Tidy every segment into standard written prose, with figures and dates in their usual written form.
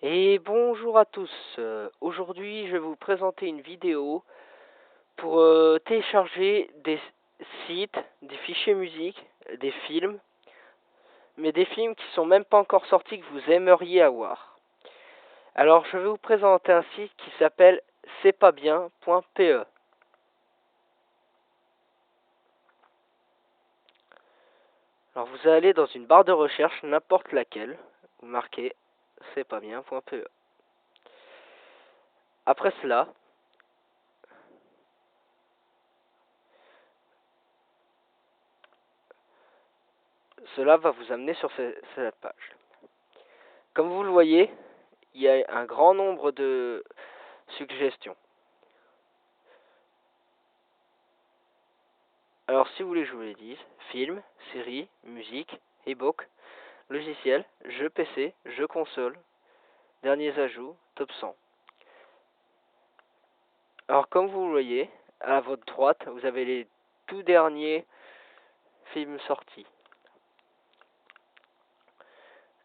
Et bonjour à tous. Aujourd'hui, je vais vous présenter une vidéo pour télécharger des sites, des fichiers musique, des films, mais des films qui sont même pas encore sortis que vous aimeriez avoir. Alors, je vais vous présenter un site qui s'appelle c'estpasbien.pe. Alors, vous allez dans une barre de recherche, n'importe laquelle, vous marquez c'estpasbien.pe. Après cela, cela va vous amener sur cette page. Comme vous le voyez, il y a un grand nombre de suggestions. Alors si vous voulez que je vous les dise, films, séries, musique, e-book, logiciel, jeux PC, jeux console, derniers ajouts, top 100. Alors comme vous le voyez, à votre droite, vous avez les tout derniers films sortis.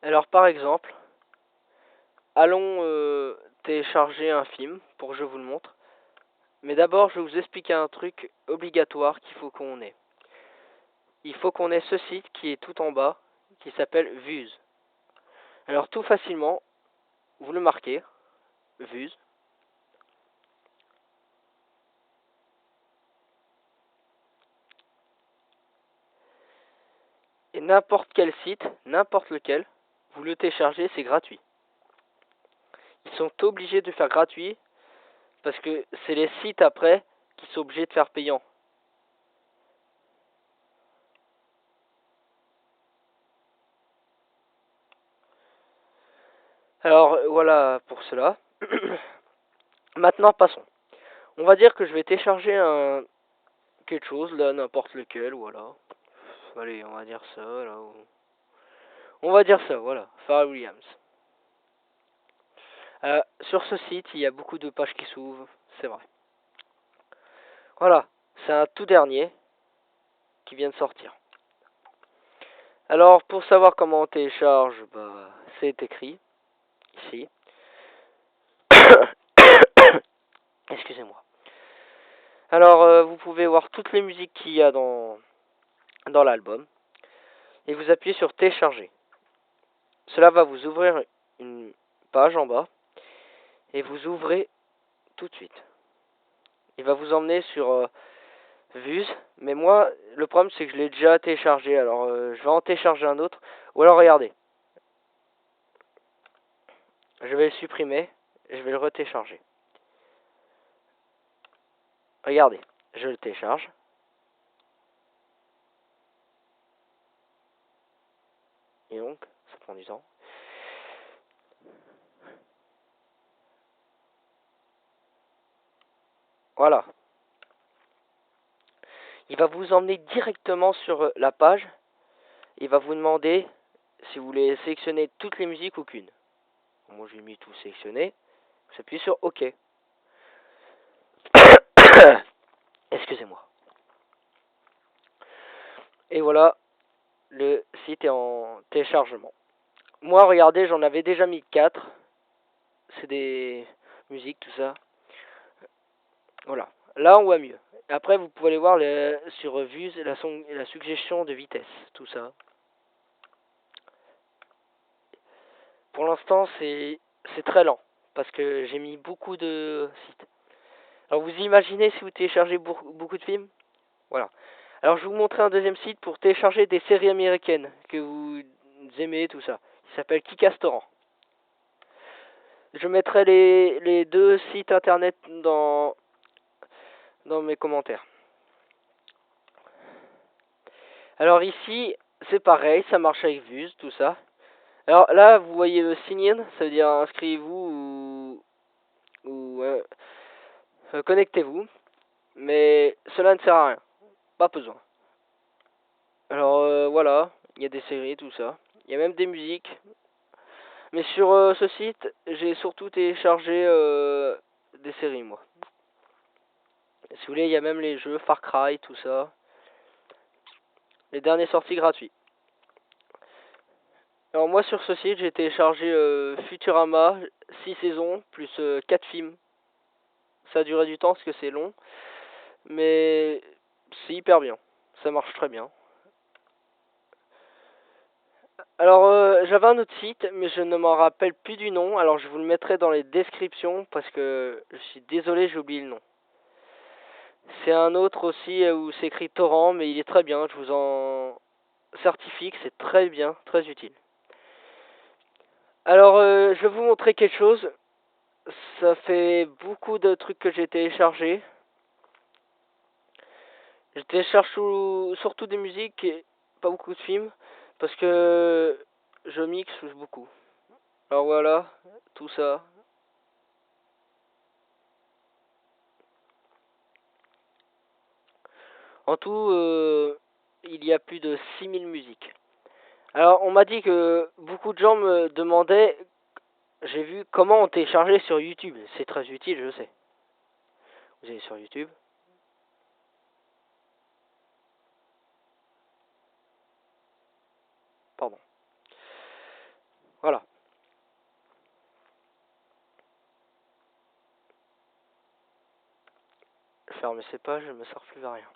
Alors par exemple, allons télécharger un film pour que je vous le montre. Mais d'abord, je vais vous expliquer un truc obligatoire qu'il faut qu'on ait. Il faut qu'on ait ce site qui est tout en bas, qui s'appelle Vuz. Alors tout facilement, vous le marquez, Vuz. Et n'importe quel site, n'importe lequel, vous le téléchargez, c'est gratuit. Ils sont obligés de faire gratuit parce que c'est les sites après qui sont obligés de faire payant. Alors voilà pour cela. Maintenant passons. On va dire que je vais télécharger quelque chose là, n'importe lequel, voilà. Allez, on va dire ça là. On va dire ça, voilà. Pharrell Williams. Sur ce site, il y a beaucoup de pages qui s'ouvrent, c'est vrai. Voilà, c'est un tout dernier qui vient de sortir. Alors, pour savoir comment on télécharge, c'est écrit ici. Excusez-moi. Alors, vous pouvez voir toutes les musiques qu'il y a dans l'album et vous appuyez sur télécharger. Cela va vous ouvrir une page en bas et vous ouvrez tout de suite. Il va vous emmener sur Vuz, mais moi, le problème c'est que je l'ai déjà téléchargé, alors je vais en télécharger un autre. Ou alors, regardez. Je vais le supprimer et je vais le retélécharger. Regardez, je le télécharge. Et donc, ça prend du temps. Voilà. Il va vous emmener directement sur la page. Il va vous demander si vous voulez sélectionner toutes les musiques ou qu'une. Moi, j'ai mis tout sélectionné. Vous appuyez sur OK. Excusez-moi. Et voilà, le site est en téléchargement. Moi, regardez, j'en avais déjà mis 4. C'est des musiques, tout ça. Voilà. Là, on voit mieux. Après, vous pouvez aller voir sur Vuz la suggestion de vitesse, tout ça. Pour l'instant, c'est très lent parce que j'ai mis beaucoup de sites. Alors, vous imaginez si vous téléchargez beaucoup de films? Voilà. Alors, je vais vous montrer un deuxième site pour télécharger des séries américaines que vous aimez, tout ça. Il s'appelle Kikastoran. Je mettrai les deux sites internet dans mes commentaires. Alors ici, c'est pareil, ça marche avec Vuz, tout ça. Alors là, vous voyez le sign in, ça veut dire inscrivez-vous ou connectez-vous. Mais cela ne sert à rien, pas besoin. Alors voilà, il y a des séries, tout ça. Il y a même des musiques. Mais sur ce site, j'ai surtout téléchargé des séries, moi. Si vous voulez, il y a même les jeux Far Cry, tout ça. Les derniers sorties gratuits. Alors moi sur ce site j'ai téléchargé Futurama, 6 saisons, plus 4 films. Ça a duré du temps parce que c'est long. Mais c'est hyper bien. Ça marche très bien. Alors j'avais un autre site mais je ne m'en rappelle plus du nom. Alors je vous le mettrai dans les descriptions parce que je suis désolé j'ai oublié le nom. C'est un autre aussi où c'est écrit torrent mais il est très bien. Je vous en certifie que c'est très bien, très utile. Alors je vais vous montrer quelque chose. Ça fait beaucoup de trucs que j'ai téléchargés. Je télécharge surtout des musiques et pas beaucoup de films parce que je mixe beaucoup. Alors voilà, tout ça. En tout, il y a plus de 6000 musiques. Alors on m'a dit que beaucoup de gens me demandaient, j'ai vu comment on téléchargeait sur YouTube. C'est très utile, je sais. Vous allez sur YouTube. Pardon. Voilà. Fermez ces pages, je ne me sers plus à rien.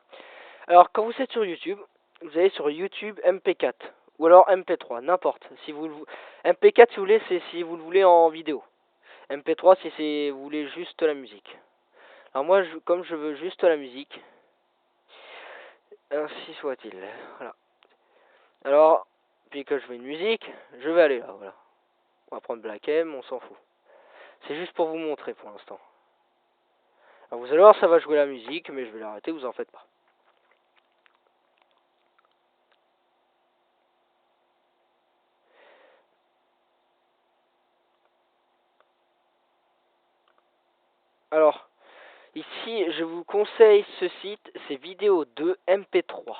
Alors quand vous êtes sur YouTube, vous allez sur YouTube MP4 ou alors MP3, n'importe. Si vous MP4 si vous voulez, c'est si vous le voulez en vidéo. MP3 si c'est vous voulez juste la musique. Alors moi comme je veux juste la musique, ainsi soit-il. Voilà. Alors puis que je veux une musique, je vais aller là, voilà. On va prendre Black M, on s'en fout. C'est juste pour vous montrer pour l'instant. Alors vous allez voir ça va jouer la musique, mais je vais l'arrêter, vous en faites pas. Alors, ici, je vous conseille ce site, c'est Vidéo 2 MP3.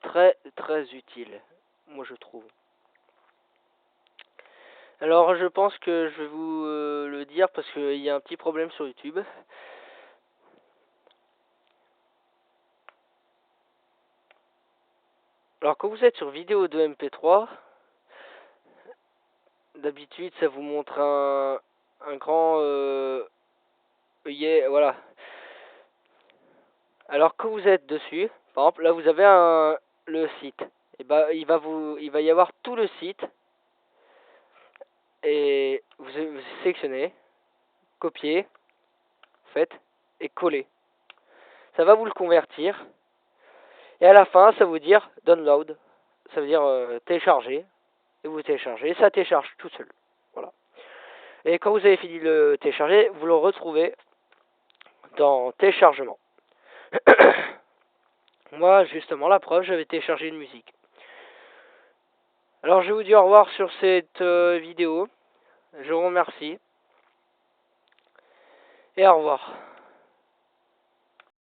Très très utile, moi je trouve. Alors je pense que je vais vous le dire parce qu'il y a un petit problème sur YouTube. Alors quand vous êtes sur Vidéo 2 MP3, d'habitude ça vous montre un grand œillet, voilà. Alors quand vous êtes dessus, par exemple là vous avez le site. Et bah il va y avoir tout le site et vous sélectionnez, copier, faites et coller. Ça va vous le convertir et à la fin ça va vous dire download, ça veut dire télécharger et vous téléchargez et ça télécharge tout seul. Voilà. Et quand vous avez fini de le télécharger, vous le retrouvez dans téléchargement. Moi, justement, la preuve, j'avais téléchargé une musique. Alors, je vous dis au revoir sur cette vidéo. Je vous remercie. Et au revoir.